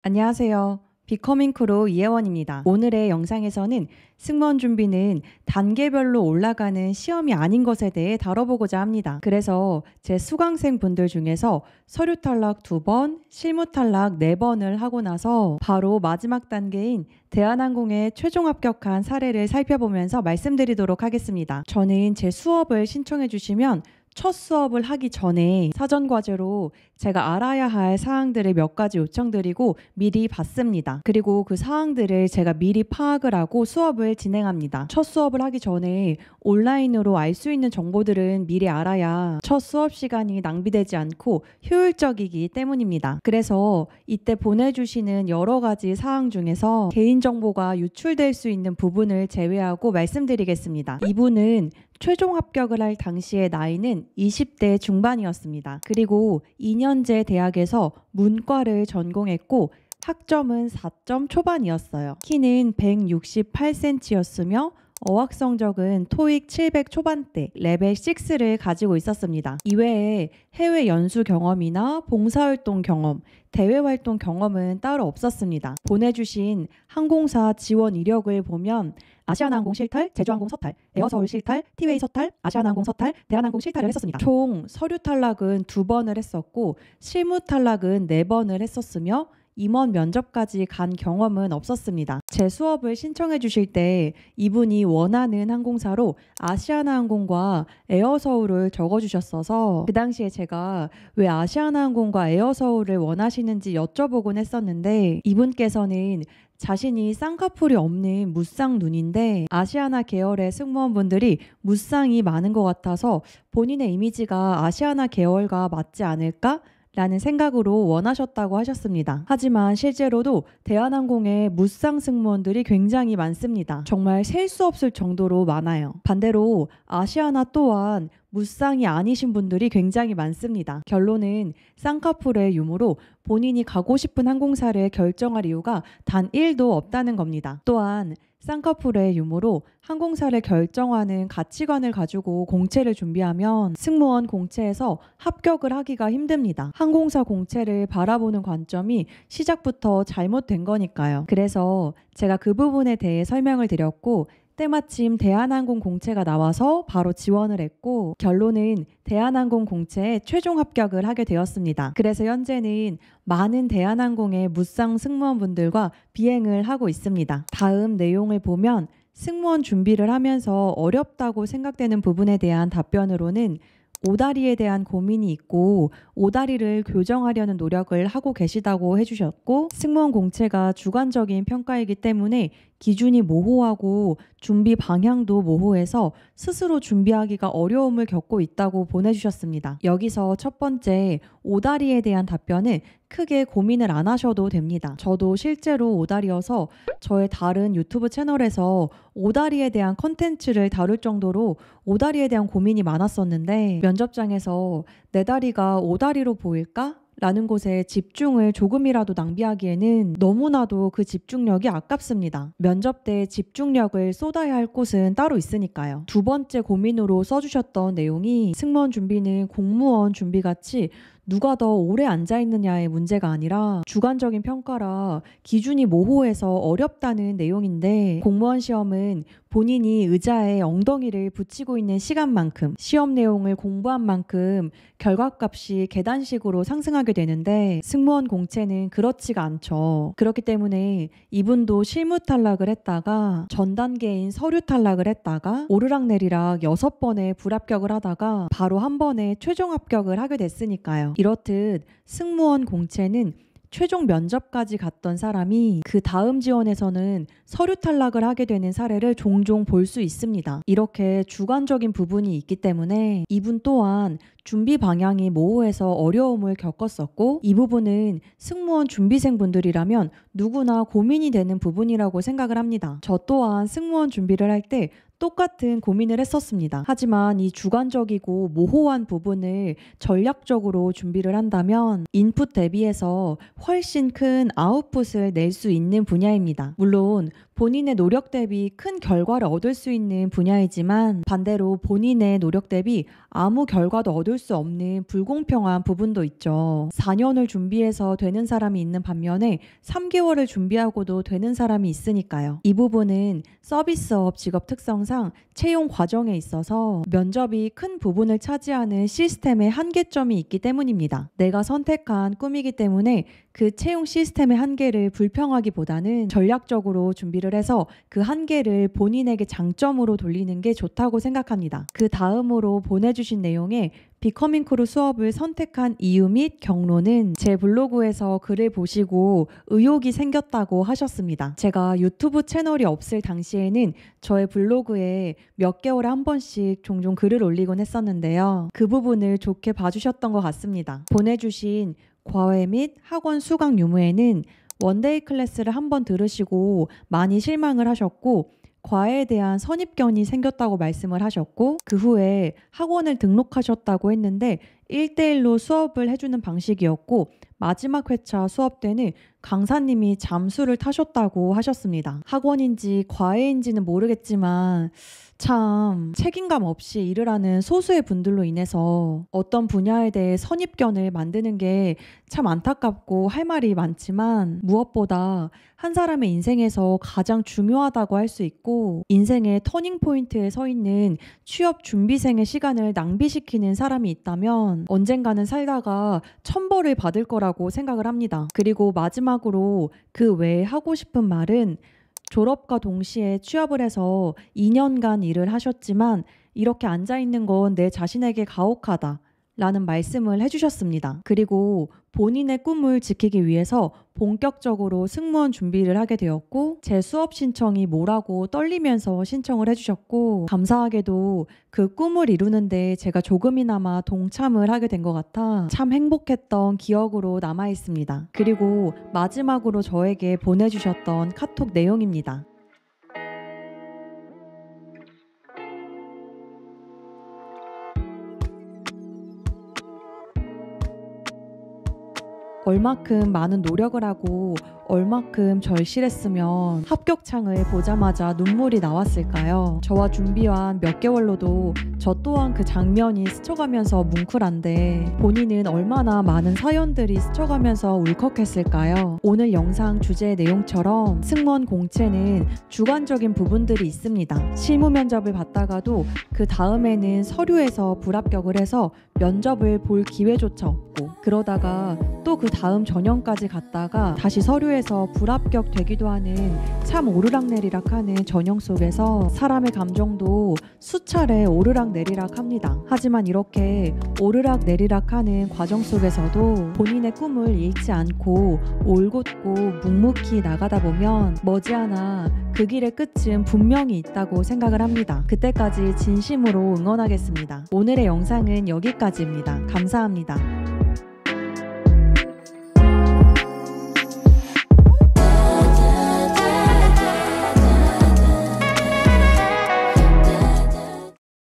안녕하세요. 비커밍 크루 이혜원입니다. 오늘의 영상에서는 승무원 준비는 단계별로 올라가는 시험이 아닌 것에 대해 다뤄보고자 합니다. 그래서 제 수강생 분들 중에서 서류 탈락 2번, 실무 탈락 4번을 하고 나서 바로 마지막 단계인 대한항공에 최종 합격한 사례를 살펴보면서 말씀드리도록 하겠습니다. 저는 제 수업을 신청해 주시면 첫 수업을 하기 전에 사전 과제로 제가 알아야 할 사항들을 몇 가지 요청드리고 미리 받습니다. 그리고 그 사항들을 제가 미리 파악을 하고 수업을 진행합니다. 첫 수업을 하기 전에 온라인으로 알 수 있는 정보들은 미리 알아야 첫 수업 시간이 낭비되지 않고 효율적이기 때문입니다. 그래서 이때 보내주시는 여러 가지 사항 중에서 개인정보가 유출될 수 있는 부분을 제외하고 말씀드리겠습니다. 이분은 최종 합격을 할 당시의 나이는 20대 중반이었습니다. 그리고 2년제 대학에서 문과를 전공했고 학점은 4점 초반이었어요. 키는 168cm였으며 어학 성적은 토익 700 초반대 레벨 6를 가지고 있었습니다. 이외에 해외 연수 경험이나 봉사활동 경험, 대외활동 경험은 따로 없었습니다. 보내주신 항공사 지원 이력을 보면 아시아나항공 실탈, 제주항공 서탈, 에어서울 실탈, 티웨이 서탈, 아시아나항공 서탈, 대한항공 실탈을 했었습니다. 총 서류 탈락은 2번을 했었고 실무 탈락은 4번을 했었으며 임원 면접까지 간 경험은 없었습니다. 제 수업을 신청해 주실 때 이분이 원하는 항공사로 아시아나항공과 에어서울을 적어주셨어서 그 당시에 제가 왜 아시아나항공과 에어서울을 원하시는지 여쭤보곤 했었는데 이분께서는 자신이 쌍꺼풀이 없는 무쌍 눈인데 아시아나 계열의 승무원분들이 무쌍이 많은 것 같아서 본인의 이미지가 아시아나 계열과 맞지 않을까? 라는 생각으로 원하셨다고 하셨습니다. 하지만 실제로도 대한항공에 무쌍 승무원들이 굉장히 많습니다. 정말 셀 수 없을 정도로 많아요. 반대로 아시아나 또한 무쌍이 아니신 분들이 굉장히 많습니다. 결론은 쌍꺼풀의 유무로 본인이 가고 싶은 항공사를 결정할 이유가 단 1도 없다는 겁니다. 또한 쌍꺼풀의 유무로 항공사를 결정하는 가치관을 가지고 공채를 준비하면 승무원 공채에서 합격을 하기가 힘듭니다. 항공사 공채를 바라보는 관점이 시작부터 잘못된 거니까요. 그래서 제가 그 부분에 대해 설명을 드렸고 때마침 대한항공 공채가 나와서 바로 지원을 했고 결론은 대한항공 공채에 최종 합격을 하게 되었습니다. 그래서 현재는 많은 대한항공의 무쌍 승무원분들과 비행을 하고 있습니다. 다음 내용을 보면 승무원 준비를 하면서 어렵다고 생각되는 부분에 대한 답변으로는 오다리에 대한 고민이 있고 오다리를 교정하려는 노력을 하고 계시다고 해주셨고 승무원 공채가 주관적인 평가이기 때문에 기준이 모호하고 준비 방향도 모호해서 스스로 준비하기가 어려움을 겪고 있다고 보내주셨습니다. 여기서 첫 번째 오다리에 대한 답변은 크게 고민을 안 하셔도 됩니다. 저도 실제로 오다리여서 저의 다른 유튜브 채널에서 오다리에 대한 컨텐츠를 다룰 정도로 오다리에 대한 고민이 많았었는데 면접장에서 내 다리가 오다리로 보일까? 라는 곳에 집중을 조금이라도 낭비하기에는 너무나도 그 집중력이 아깝습니다. 면접 때 집중력을 쏟아야 할 곳은 따로 있으니까요. 두 번째 고민으로 써주셨던 내용이 승무원 준비는 공무원 준비같이 누가 더 오래 앉아있느냐의 문제가 아니라 주관적인 평가라 기준이 모호해서 어렵다는 내용인데 공무원 시험은 본인이 의자에 엉덩이를 붙이고 있는 시간만큼 시험 내용을 공부한 만큼 결과값이 계단식으로 상승하게 되는데 승무원 공채는 그렇지가 않죠. 그렇기 때문에 이분도 실무 탈락을 했다가 전 단계인 서류 탈락을 했다가 오르락내리락 6번에 불합격을 하다가 바로 한 번에 최종 합격을 하게 됐으니까요. 이렇듯 승무원 공채는 최종 면접까지 갔던 사람이 그 다음 지원에서는 서류 탈락을 하게 되는 사례를 종종 볼 수 있습니다. 이렇게 주관적인 부분이 있기 때문에 이분 또한 준비 방향이 모호해서 어려움을 겪었었고 이 부분은 승무원 준비생분들이라면 누구나 고민이 되는 부분이라고 생각을 합니다. 저 또한 승무원 준비를 할 때 똑같은 고민을 했었습니다. 하지만 이 주관적이고 모호한 부분을 전략적으로 준비를 한다면 인풋 대비해서 훨씬 큰 아웃풋을 낼 수 있는 분야입니다. 물론 본인의 노력 대비 큰 결과를 얻을 수 있는 분야이지만 반대로 본인의 노력 대비 아무 결과도 얻을 수 없는 불공평한 부분도 있죠. 4년을 준비해서 되는 사람이 있는 반면에 3개월을 준비하고도 되는 사람이 있으니까요. 이 부분은 서비스업 직업 특성상 채용 과정에 있어서 면접이 큰 부분을 차지하는 시스템의 한계점이 있기 때문입니다. 내가 선택한 꿈이기 때문에 그 채용 시스템의 한계를 불평하기보다는 전략적으로 준비를 해서 그 한계를 본인에게 장점으로 돌리는 게 좋다고 생각합니다. 그 다음으로 보내주신 내용에 비커밍 크루 수업을 선택한 이유 및 경로는 제 블로그에서 글을 보시고 의욕이 생겼다고 하셨습니다. 제가 유튜브 채널이 없을 당시에는 저의 블로그에 몇 개월에 한 번씩 종종 글을 올리곤 했었는데요. 그 부분을 좋게 봐주셨던 것 같습니다. 보내주신 과외 및 학원 수강 유무에는 원데이 클래스를 한번 들으시고 많이 실망을 하셨고 과외에 대한 선입견이 생겼다고 말씀을 하셨고 그 후에 학원을 등록하셨다고 했는데 1대1로 수업을 해주는 방식이었고 마지막 회차 수업 때는 강사님이 잠수를 타셨다고 하셨습니다. 학원인지 과외인지는 모르겠지만 참 책임감 없이 일을 하는 소수의 분들로 인해서 어떤 분야에 대해 선입견을 만드는 게 참 안타깝고 할 말이 많지만 무엇보다 한 사람의 인생에서 가장 중요하다고 할 수 있고 인생의 터닝포인트에 서 있는 취업 준비생의 시간을 낭비시키는 사람이 있다면 언젠가는 살다가 천벌을 받을 거라고 생각을 합니다. 그리고 마지막으로 그 외에 하고 싶은 말은 졸업과 동시에 취업을 해서 2년간 일을 하셨지만 이렇게 앉아있는 건 내 자신에게 가혹하다 라는 말씀을 해주셨습니다. 그리고 본인의 꿈을 지키기 위해서 본격적으로 승무원 준비를 하게 되었고 제 수업 신청이 뭐라고 떨리면서 신청을 해주셨고 감사하게도 그 꿈을 이루는데 제가 조금이나마 동참을 하게 된 것 같아 참 행복했던 기억으로 남아있습니다. 그리고 마지막으로 저에게 보내주셨던 카톡 내용입니다. 얼마큼 많은 노력을 하고 얼마큼 절실했으면 합격창을 보자마자 눈물이 나왔을까요? 저와 준비한 몇 개월로도 저 또한 그 장면이 스쳐가면서 뭉클한데 본인은 얼마나 많은 사연들이 스쳐가면서 울컥했을까요? 오늘 영상 주제 내용처럼 승무원 공채는 주관적인 부분들이 있습니다. 실무 면접을 봤다가도 그 다음에는 서류에서 불합격을 해서 면접을 볼 기회조차 없고 그러다가 또 그 다음 전형까지 갔다가 다시 서류에서 불합격되기도 하는 참 오르락내리락하는 전형 속에서 사람의 감정도 수차례 오르락내리락 합니다. 하지만 이렇게 오르락내리락하는 과정 속에서도 본인의 꿈을 잃지 않고 올곧고 묵묵히 나가다 보면 머지않아 그 길의 끝은 분명히 있다고 생각을 합니다. 그때까지 진심으로 응원하겠습니다. 오늘의 영상은 여기까지입니다. 감사합니다.